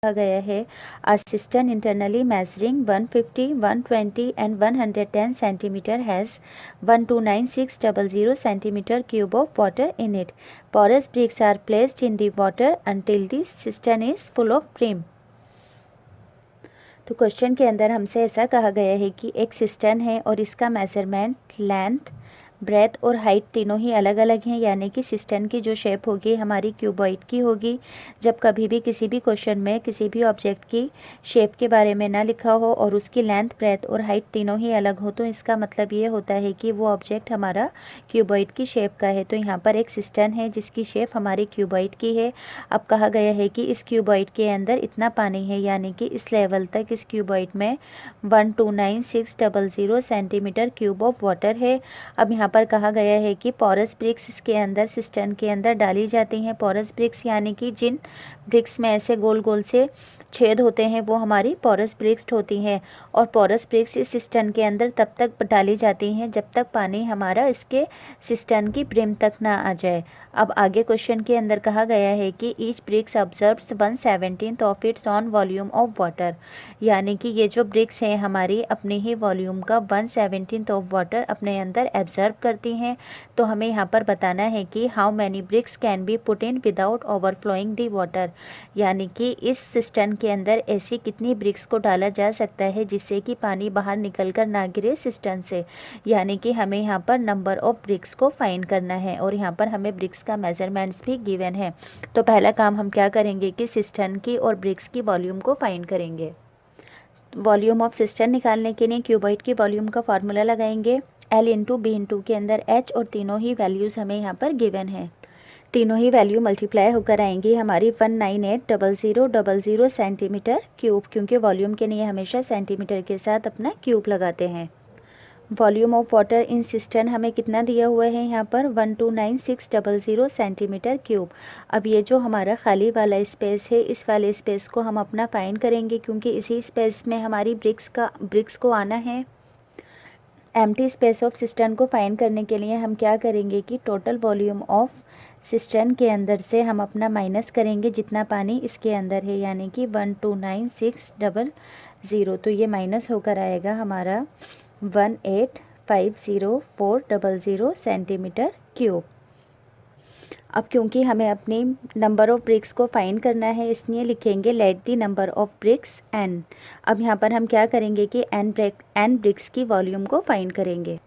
कहा गया है a cistern internally measuring 150, 120 and 110 centimeter has 129600 centimeter cube of water in it. Porous bricks are placed in the water until the cistern is full of brim. तो question के अंदर हमसे ऐसा कहा गया है कि एक सिस्टर्न है और इसका मेजरमेंट लेंथ, ब्रेथ और हाइट तीनों ही अलग अलग हैं, यानी कि सिस्टर्न की जो शेप होगी हमारी क्यूबॉइड की होगी। जब कभी भी किसी भी क्वेश्चन में किसी भी ऑब्जेक्ट की शेप के बारे में ना लिखा हो और उसकी लेंथ, ब्रेथ और हाइट तीनों ही अलग हो तो इसका मतलब ये होता है कि वो ऑब्जेक्ट हमारा क्यूबॉइड की शेप का है। तो यहाँ पर एक सिस्टर्न है जिसकी शेप हमारी क्यूबॉइड की है। अब कहा गया है कि इस क्यूबॉइड के अंदर इतना पानी है, यानी कि इस लेवल तक इस क्यूबॉइड में 129600 सेंटीमीटर क्यूब ऑफ वाटर है। अब यहाँ पर कहा गया है कि पोरस ब्रिक्स इसके अंदर सिस्टर्न के अंदर डाली जाती हैं। पोरस ब्रिक्स यानी कि जिन ब्रिक्स में ऐसे गोल गोल से छेद होते हैं वो हमारी पोरस ब्रिक्स होती हैं। और पोरस ब्रिक्स इस सिस्टर्न के अंदर तब तक डाली जाती हैं जब तक पानी हमारा इसके सिस्टर्न की ब्रिम तक ना आ जाए। अब आगे क्वेश्चन के अंदर कहा गया है कि each bricks observes 1/17 of its own volume of water, यानी कि ये जो ब्रिक्स हैं हमारी अपने ही वॉल्यूम का 1/17 ऑफ वाटर अपने अंदर एब्जर्व करती हैं। तो हमें यहाँ पर बताना है कि how many bricks can be put in without overflowing the water, यानी कि इस सिस्टर्न के अंदर ऐसी कितनी ब्रिक्स को डाला जा सकता है जिससे कि पानी बाहर निकल कर ना गिरे सिस्टर्न से, यानी कि हमें यहाँ पर नंबर ऑफ ब्रिक्स को फाइंड करना है और यहाँ पर हमें ब्रिक्स का मेजरमेंट्स भी गिवन है। तो पहला काम हम क्या करेंगे कि सिस्टर्न की और ब्रिक्स की वॉल्यूम को फाइंड करेंगे। वॉल्यूम ऑफ सिस्टर्न निकालने के लिए क्यूबॉइड की वॉल्यूम का फार्मूला लगाएंगे L इंटू बी इंटू के अंदर H, और तीनों ही वैल्यूज़ हमें यहाँ पर गिवन है। तीनों ही वैल्यू मल्टीप्लाई होकर आएंगी हमारी 1980000 सेंटीमीटर क्यूब, क्योंकि वॉल्यूम के लिए हमेशा सेंटीमीटर के साथ अपना क्यूब लगाते हैं। Volume of water in cistern हमें कितना दिया हुआ है यहाँ पर 129600 सेंटीमीटर क्यूब। अब ये जो हमारा खाली वाला स्पेस है इस वाले स्पेस को हम अपना फाइंड करेंगे, क्योंकि इसी स्पेस में हमारी ब्रिक्स को आना है। एम्प्टी स्पेस ऑफ सिस्टर्न को फाइंड करने के लिए हम क्या करेंगे कि टोटल वॉल्यूम ऑफ सिस्टर्न के अंदर से हम अपना माइनस करेंगे जितना पानी इसके अंदर है, यानी कि 129600। तो ये माइनस होकर आएगा हमारा 1850400 सेंटीमीटर क्यूब। अब क्योंकि हमें अपनी नंबर ऑफ़ ब्रिक्स को फाइंड करना है इसलिए लिखेंगे let the number of bricks n। अब यहाँ पर हम क्या करेंगे कि n ब्रिक्स की वॉल्यूम को फाइंड करेंगे।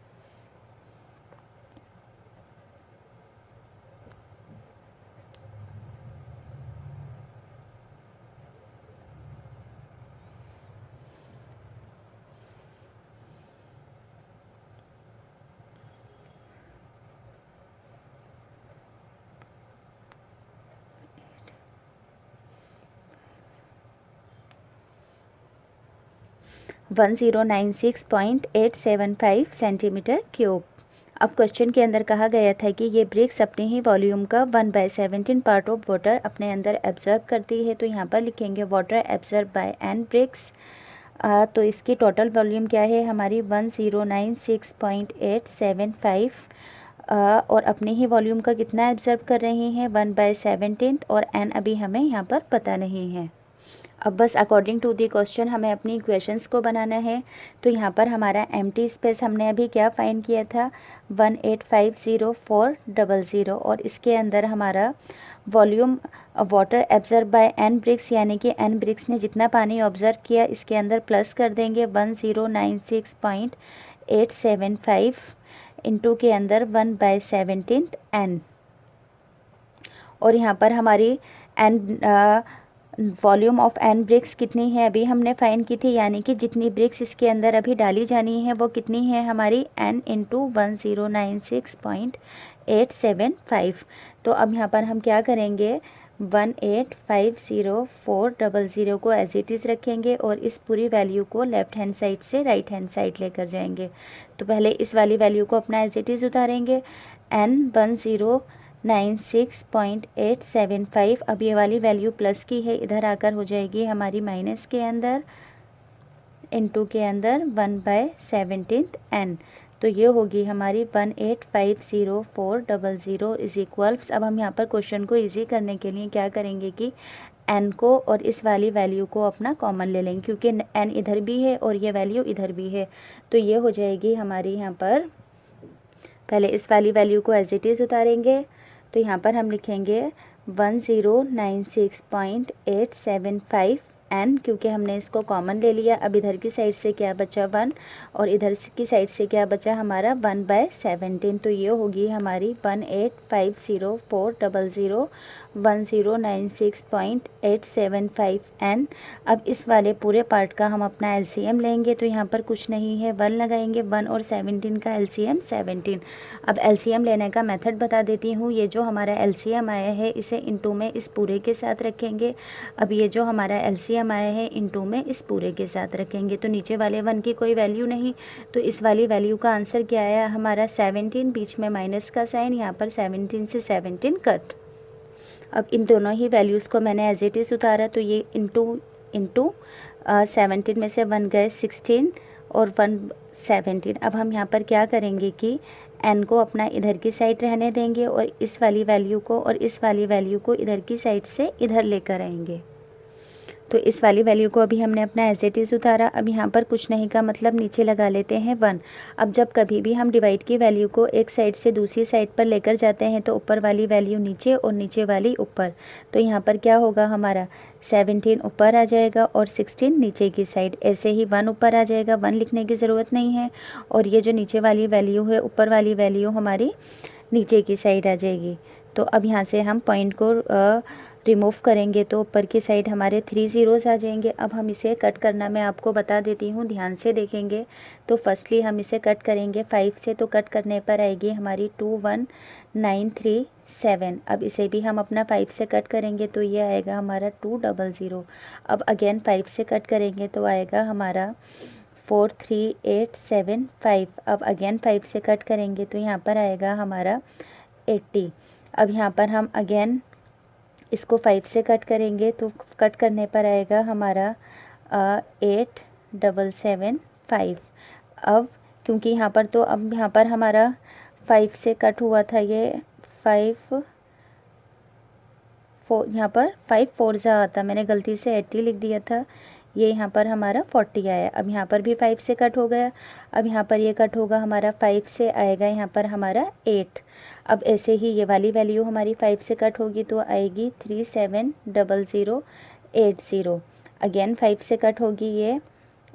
One 1096.875 centimetre cube. अब क्वेश्चन के अंदर कहा गया था कि ये ब्रिक्स अपने ही वॉल्यूम का 1/17 पार्ट ऑफ वाटर अपने अंदर एब्जर्व करती है। तो यहाँ पर लिखेंगे water absorb by n bricks. तो इसकी टोटल वॉल्यूम क्या है हमारी 1096.875 और अपने ही वॉल्यूम का कितना एब्जर्व कर रही हैं 1/17 और n अभी हमें यहाँ पर पता नहीं है। अब बस अकॉर्डिंग टू दी क्वेश्चन हमें अपनी इक्वेशंस को बनाना है। तो यहाँ पर हमारा एम्प्टी स्पेस हमने अभी क्या फाइंड किया था 1850400 और इसके अंदर हमारा volume water absorb by n bricks, यानी कि n ब्रिक्स ने जितना पानी ऑब्जर्व किया इसके अंदर प्लस कर देंगे 1096.875 इंटू के अंदर 1/17 n। और यहाँ पर हमारी वॉल्यूम ऑफ n ब्रिक्स कितनी है अभी हमने फाइंड की थी, यानी कि जितनी ब्रिक्स इसके अंदर अभी डाली जानी है वो कितनी है हमारी n इंटू 1096.875। तो अब यहाँ पर हम क्या करेंगे 1850400 को एज इट इज़ रखेंगे और इस पूरी वैल्यू को लेफ़्ट हैंड साइड से राइट हैंड साइड लेकर जाएंगे। तो पहले इस वाली वैल्यू को अपना एज इट इज़ उतारेंगे n 1096.875। अब ये वाली वैल्यू प्लस की है, इधर आकर हो जाएगी हमारी माइनस के अंदर इनटू के अंदर 1/17 n। तो ये होगी हमारी 1850400 इज इक्वल्स। अब हम यहाँ पर क्वेश्चन को इजी करने के लिए क्या करेंगे कि n को और इस वाली वैल्यू को अपना कॉमन ले लेंगे, क्योंकि n इधर भी है और ये वैल्यू इधर भी है। तो ये हो जाएगी हमारी यहाँ पर, पहले इस वाली वैल्यू को एज इट इज़ उतारेंगे। तो यहाँ पर हम लिखेंगे 1096.875 n, क्योंकि हमने इसको कॉमन ले लिया। अब इधर की साइड से क्या बचा 1 और इधर की साइड से क्या बचा हमारा 1/17। तो ये होगी हमारी 18504001096.875 n। अब इस वाले पूरे पार्ट का हम अपना एलसीएम लेंगे। तो यहाँ पर कुछ नहीं है, 1 लगाएंगे, 1 और 17 का एलसीएम 17। अब एलसीएम लेने का मेथड बता देती हूँ। ये जो हमारा एलसीएम आया है इसे इनटू में इस पूरे के साथ रखेंगे। अब ये जो हमारा एलसीएम आया है इनटू में इस पूरे के साथ रखेंगे। तो नीचे वाले 1 की कोई वैल्यू नहीं, तो इस वाली वैल्यू का आंसर क्या आया हमारा 17, बीच में माइनस का साइन, यहाँ पर 17 से 17 कट। अब इन दोनों ही वैल्यूज़ को मैंने एज इट इज़ उतारा। तो ये इंटू 17 में से 1 गए 16 और 1 17। अब हम यहाँ पर क्या करेंगे कि n को अपना इधर की साइड रहने देंगे और इस वाली वैल्यू को और इस वाली वैल्यू को इधर की साइड से इधर लेकर आएंगे। तो इस वाली वैल्यू को अभी हमने अपना एज इट इज़ उतारा। अब यहाँ पर कुछ नहीं का मतलब नीचे लगा लेते हैं 1। अब जब कभी भी हम डिवाइड की वैल्यू को एक साइड से दूसरी साइड पर लेकर जाते हैं तो ऊपर वाली वैल्यू नीचे और नीचे वाली ऊपर। तो यहाँ पर क्या होगा हमारा 17 ऊपर आ जाएगा और 16 नीचे की साइड। ऐसे ही 1 ऊपर आ जाएगा, 1 लिखने की ज़रूरत नहीं है। और ये जो नीचे वाली वैल्यू है, ऊपर वाली वैल्यू हमारी नीचे की साइड आ जाएगी। तो अब यहाँ से हम पॉइंट को रिमूव करेंगे तो ऊपर की साइड हमारे 3 ज़ीरोज़ आ जाएंगे। अब हम इसे कट करना मैं आपको बता देती हूँ, ध्यान से देखेंगे। तो फर्स्टली हम इसे कट करेंगे 5 से, तो कट करने पर आएगी हमारी 21937। अब इसे भी हम अपना 5 से कट करेंगे तो ये आएगा हमारा 200। अब अगेन 5 से कट करेंगे तो आएगा हमारा 43875। अब अगेन 5 से कट करेंगे तो यहाँ पर आएगा हमारा 80। अब यहाँ पर हम अगेन इसको 5 से कट करेंगे तो कट करने पर आएगा हमारा 8775। अब क्योंकि यहाँ पर तो अब यहाँ पर हमारा 5 से कट हुआ था, ये 5 4, यहाँ पर 5 4 जा आता, मैंने गलती से 80 लिख दिया था, ये यहाँ पर हमारा 40 आया। अब यहाँ पर भी 5 से कट हो गया। अब यहाँ पर ये कट होगा हमारा 5 से, आएगा यहाँ पर हमारा 8। अब ऐसे ही ये वाली वैल्यू हमारी 5 से कट होगी तो आएगी 370080। अगेन 5 से कट होगी, ये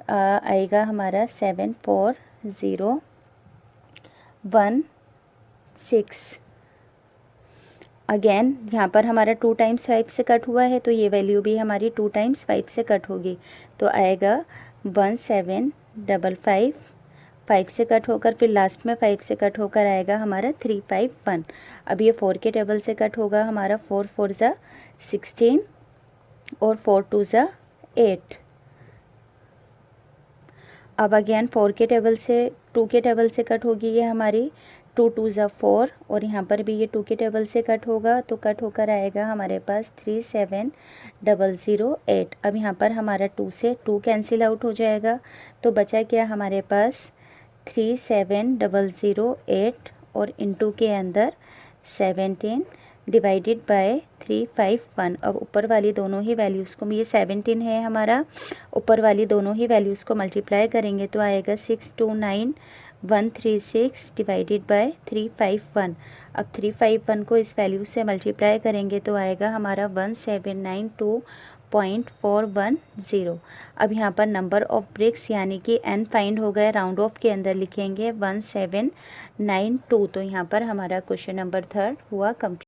आएगा हमारा 74016। अगेन यहाँ पर हमारा 2 टाइम्स 5 से कट हुआ है तो ये वैल्यू भी हमारी 2 टाइम्स 5 से कट होगी तो आएगा 1755। 5 से कट होकर फिर लास्ट में 5 से कट होकर आएगा हमारा 351। अब ये 4 के टेबल से कट होगा हमारा 4 4 जा 16 और 4 2 जा 8। अब अगेन 4 के टेबल से 2 के टेबल से कट होगी ये हमारी 2 2 जा 4 और यहाँ पर भी ये 2 के टेबल से कट होगा तो कट होकर आएगा हमारे पास 37008। अब यहाँ पर हमारा 2 से 2 कैंसिल आउट हो जाएगा तो बचा क्या हमारे पास 37008 और इनटू के अंदर 17 डिवाइडेड बाय 351। अब ऊपर वाली दोनों ही वैल्यूज़ को, ये 17 है हमारा, ऊपर वाली दोनों ही वैल्यूज़ को मल्टीप्लाई करेंगे तो आएगा 629136 डिवाइडेड बाय 351। अब 351 को इस वैल्यू से मल्टीप्लाई करेंगे तो आएगा हमारा 1792.410। अब यहाँ पर नंबर ऑफ ब्रिक्स यानी कि n फाइंड हो गए, राउंड ऑफ के अंदर लिखेंगे 1792। तो यहाँ पर हमारा क्वेश्चन नंबर 3 हुआ कंप्लीट।